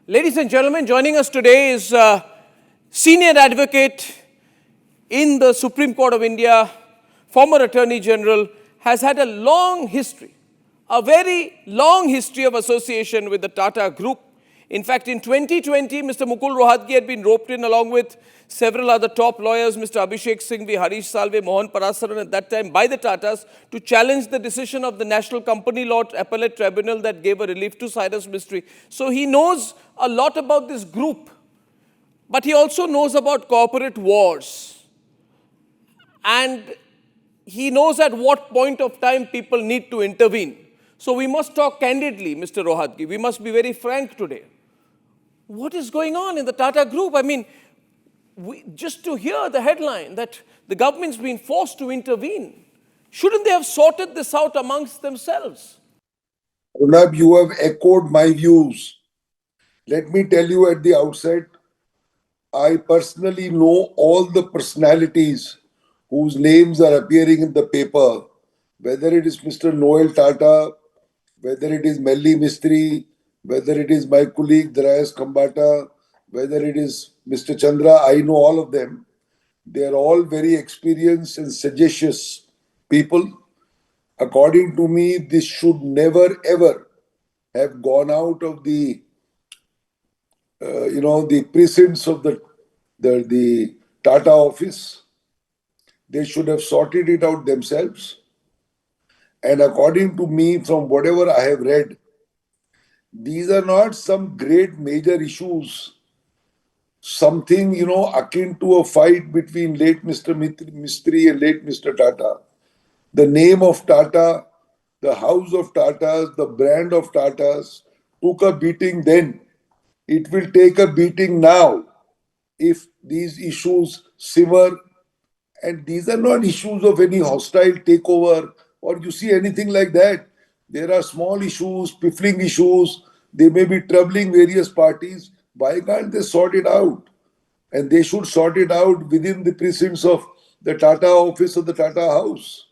Ladies and gentlemen, joining us today is senior advocate in the Supreme Court of India, former Attorney General, has had a long history, a very long history of association with the Tata Group. In fact, in 2020, Mr. Mukul Rohatgi had been roped in along with several other top lawyers, Mr. Abhishek Singhvi, Harish Salve, Mohan Parasaran at that time by the Tatas to challenge the decision of the National Company Law Appellate Tribunal that gave a relief to Cyrus Mistry. So he knows a lot about this group, but he also knows about corporate wars. And he knows at what point of time people need to intervene. So we must talk candidly, Mr. Rohatgi. We must be very frank today. What is going on in the Tata Group? I mean, just to hear the headline that the government's been forced to intervene, shouldn't they have sorted this out amongst themselves? Arnab, you have echoed my views. Let me tell you at the outset, I personally know all the personalities whose names are appearing in the paper, whether it is Mr. Noel Tata, whether it is Melli Mistry, whether it is my colleague Darius Kambata, whether it is Mr. Chandra, I know all of them. They are all very experienced and sagacious people. According to me, this should never ever have gone out of the the precincts of the Tata office. They should have sorted it out themselves. And according to me, from whatever I have read, these are not some great major issues. Something, akin to a fight between late Mr. Mistry and late Mr. Tata. The name of Tata, the house of Tatas, the brand of Tatas took a beating then. It will take a beating now if these issues simmer. And these are not issues of any hostile takeover or you see anything like that. There are small issues, piffling issues. They may be troubling various parties. Why can't they sort it out? And they should sort it out within the precincts of the Tata office or the Tata house.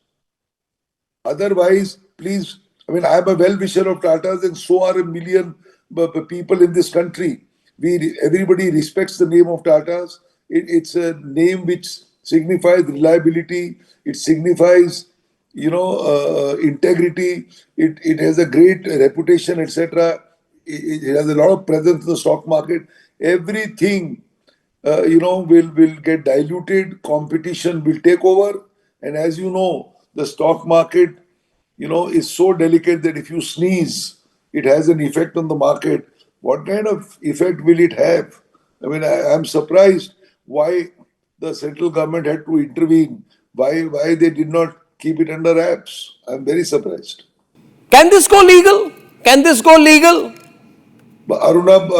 Otherwise, please, I'm a well-wisher of Tatas and so are a million people in this country. Everybody respects the name of Tatas. It's a name which signifies reliability. It signifies, integrity. It has a great reputation, etc. It has a lot of presence in the stock market. Everything, will get diluted. Competition will take over. And as you know, the stock market, is so delicate that if you sneeze, it has an effect on the market. What kind of effect will it have? I'm surprised why the central government had to intervene. Why they did not keep it under wraps. I'm very surprised. Can this go legal? Can this go legal? But Arunab,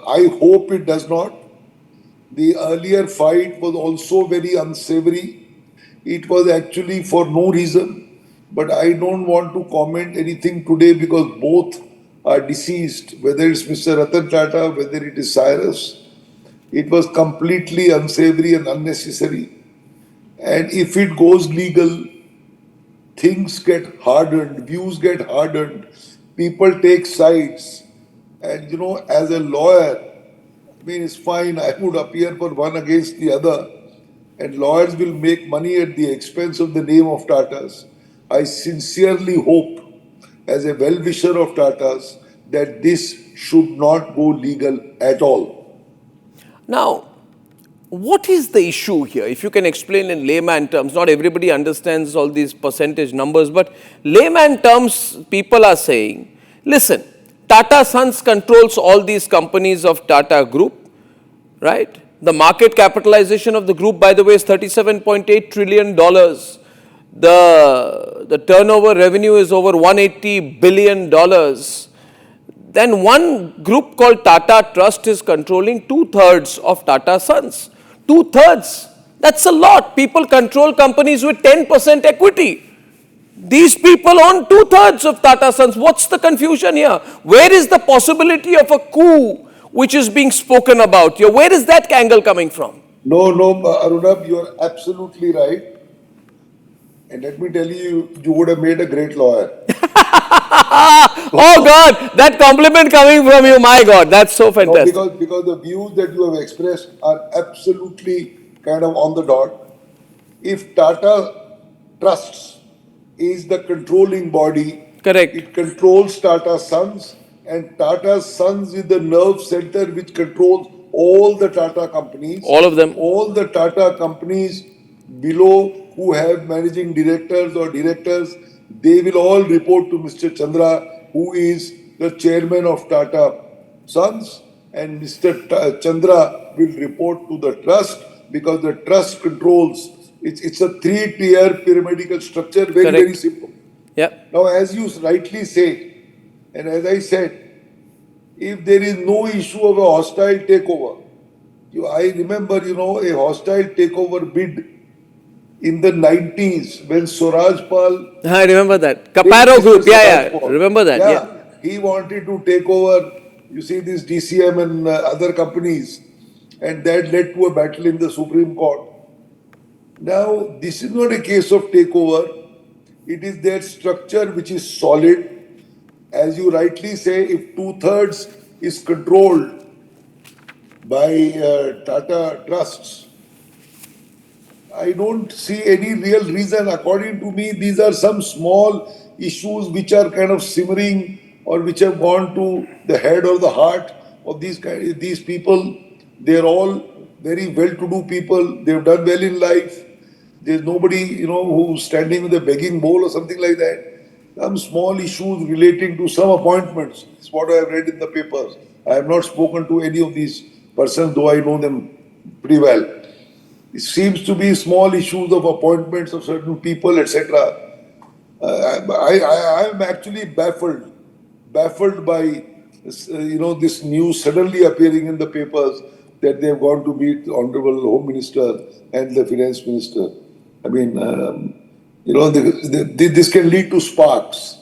I hope it does not. The earlier fight was also very unsavory. It was actually for no reason. But I don't want to comment anything today because both are deceased, whether it's Mr. Ratan Tata, whether it is Cyrus. It was completely unsavory and unnecessary. And if it goes legal, things get hardened, views get hardened, people take sides. And as a lawyer, it's fine, I would appear for one against the other, and lawyers will make money at the expense of the name of Tatas. I sincerely hope, as a well-wisher of Tatas, that this should not go legal at all. Now, what is the issue here? If you can explain in layman terms, not everybody understands all these percentage numbers, but layman terms, people are saying, listen, Tata Sons controls all these companies of Tata Group, right? The market capitalization of the group, by the way, is $37.8 trillion. The turnover revenue is over $180 billion. Then one group called Tata Trust is controlling 2/3 of Tata Sons. 2/3. That's a lot. People control companies with 10% equity. These people own 2/3 of Tata Sons. What's the confusion here? Where is the possibility of a coup which is being spoken about here? Where is that angle coming from? No, Arunab, you're absolutely right. And let me tell you, you would have made a great lawyer. Oh God, that compliment coming from you, my God, that's so No, fantastic. because the views that you have expressed are absolutely kind of on the dot. If Tata Trusts is the controlling body, Correct. it controls Tata Sons, and Tata Sons is the nerve center which controls all the Tata companies. All of them. All the Tata companies below who have managing directors or directors, they will all report to Mr. Chandra, who is the chairman of Tata Sons, and Mr. Chandra will report to the trust because the trust controls. It's a three-tier pyramidal structure, very, very Correct. simple. Yeah. Now, as you rightly say, and as I said, if there is no issue of a hostile takeover, I remember, a hostile takeover bid in the 90s when Swaraj Pal, I remember that. then Caparo Minister Group. Yeah, Swaraj yeah. Pal, Remember that. Yeah. yeah, he wanted to take over, you see, this DCM and other companies, and that led to a battle in the Supreme Court. Now, this is not a case of takeover, it is their structure which is solid. As you rightly say, if two-thirds is controlled by Tata Trusts, I don't see any real reason. According to me, these are some small issues which are kind of simmering or which have gone to the head or the heart of these people. They're all very well-to-do people. They've done well in life. There's nobody, who's standing with a begging bowl or something like that. Some small issues relating to some appointments. It's what I have read in the papers. I have not spoken to any of these persons, though I know them pretty well. It seems to be small issues of appointments of certain people, etc. I am actually baffled by this news suddenly appearing in the papers that they have gone to meet the Honorable Home Minister and the Finance Minister. I mean, this can lead to sparks,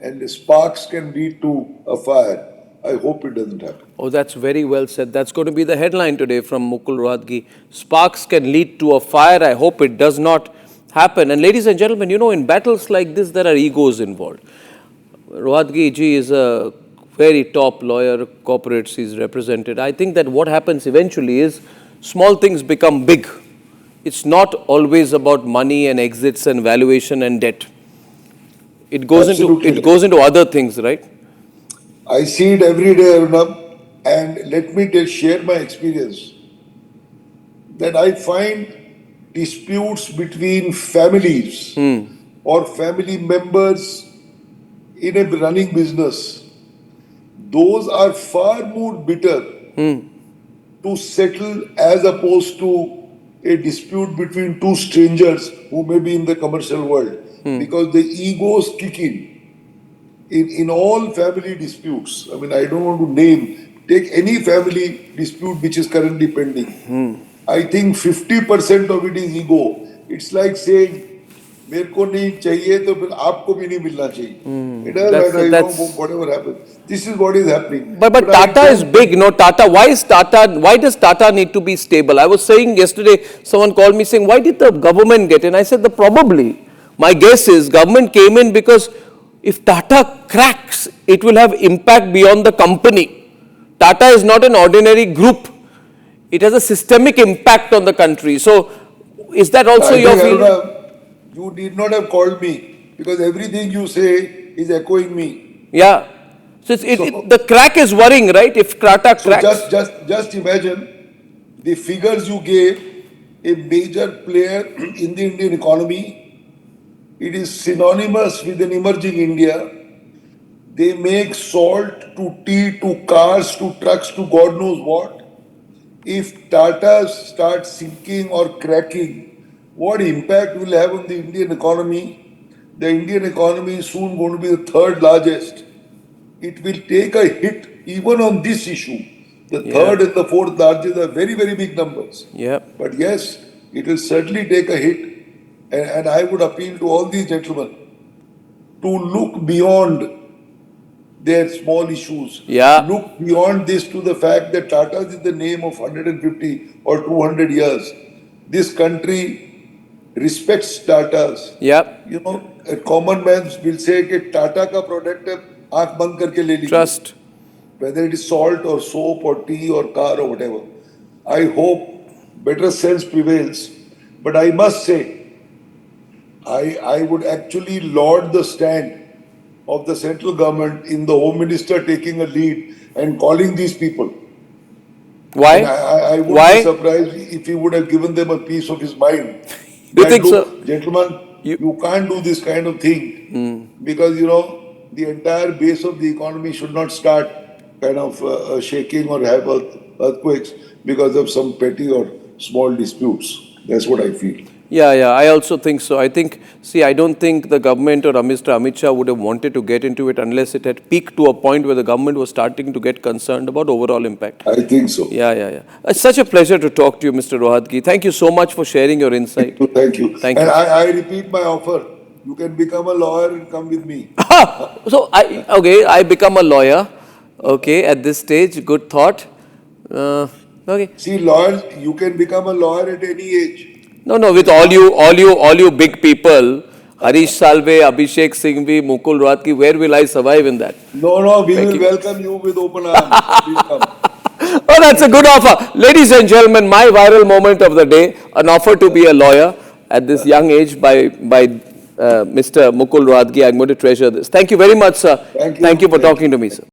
and the sparks can lead to a fire. I hope it doesn't happen. Oh, that's very well said. That's going to be the headline today from Mukul Rohatgi. Sparks can lead to a fire. I hope it does not happen. And ladies and gentlemen, in battles like this, there are egos involved. Rohatgi ji is a very top lawyer, corporates he's represented. I think that what happens eventually is small things become big. It's not always about money and exits and valuation and debt. It goes Absolutely right. into other things, right? I see it every day, Arnab, and let me share my experience that I find disputes between families or family members in a running business, those are far more bitter to settle as opposed to a dispute between two strangers who may be in the commercial world because the egos kick in all family disputes. I mean, I don't want to take any family dispute which is currently pending. I think 50% of it is ego. It's like saying, मेरे को नहीं चाहिए तो फिर आपको भी नहीं मिलना चाहिए. It doesn't That's matter, that's. whatever happens. This is what is happening. But I Tata is don't big, think no Tata. Why is Tata? Why does Tata need to be stable? I was saying yesterday, someone called me saying, why did the government get in? I said, the probably. My guess is government came in because if Tata cracks, it will have impact beyond the company. Tata is not an ordinary group. It has a systemic impact on the country. So, is that also I your think, feeling? Aruna, you need not have called me because everything you say is echoing me. Yeah. So, So, the crack is worrying, right? If Tata so cracks. just imagine the figures you gave. A major player in the Indian economy. It is synonymous with an emerging India. They make salt to tea to cars to trucks to God knows what. If Tata starts sinking or cracking, what impact will have on the Indian economy? The Indian economy is soon going to be the third largest. It will take a hit even on this issue. The Yeah. third and the fourth largest are very, very big numbers. Yeah. But yes, it will certainly take a hit. And I would appeal to all these gentlemen to look beyond their small issues. Yeah. Look beyond this to the fact that Tata is the name of 150 or 200 years. This country respects Tata's. Yeah. You know, a common man will say that Tata ka product hai, aankh band karke le lijiye. Trust. Whether it is salt or soap or tea or car or whatever. I hope better sense prevails. But I must say, I would actually laud the stand of the central government in the Home Minister taking a lead and calling these people. Why? And I would be Why? surprised if he would have given them a piece of his mind. You That think so? look, gentlemen, you can't do this kind of thing because the entire base of the economy should not start kind of shaking or have earthquakes because of some petty or small disputes. That's what I feel. Yeah, yeah, I also think so. I think, see, I don't think the government or Mr. Amit Shah would have wanted to get into it unless it had peaked to a point where the government was starting to get concerned about overall impact. I think so. Yeah, yeah, yeah. It's such a pleasure to talk to you, Mr. Rohatgi. Thank you so much for sharing your insight. Thank you. Thank And you. I repeat my offer. You can become a lawyer and come with me. So, I become a lawyer, okay, at this stage. Good thought. Okay. See, lawyers, you can become a lawyer at any age. No, with all you big people, Harish Salve, Abhishek Singhvi, Mukul Rohatgi, where will I survive in that? No, we will Thank you. welcome you with open arms. Please come. Oh, that's a good offer. Ladies and gentlemen, my viral moment of the day, an offer to be a lawyer at this young age by Mr. Mukul Rohatgi. I'm going to treasure this. Thank you very much, sir. Thank you. Thank you for Thank talking to me, sir.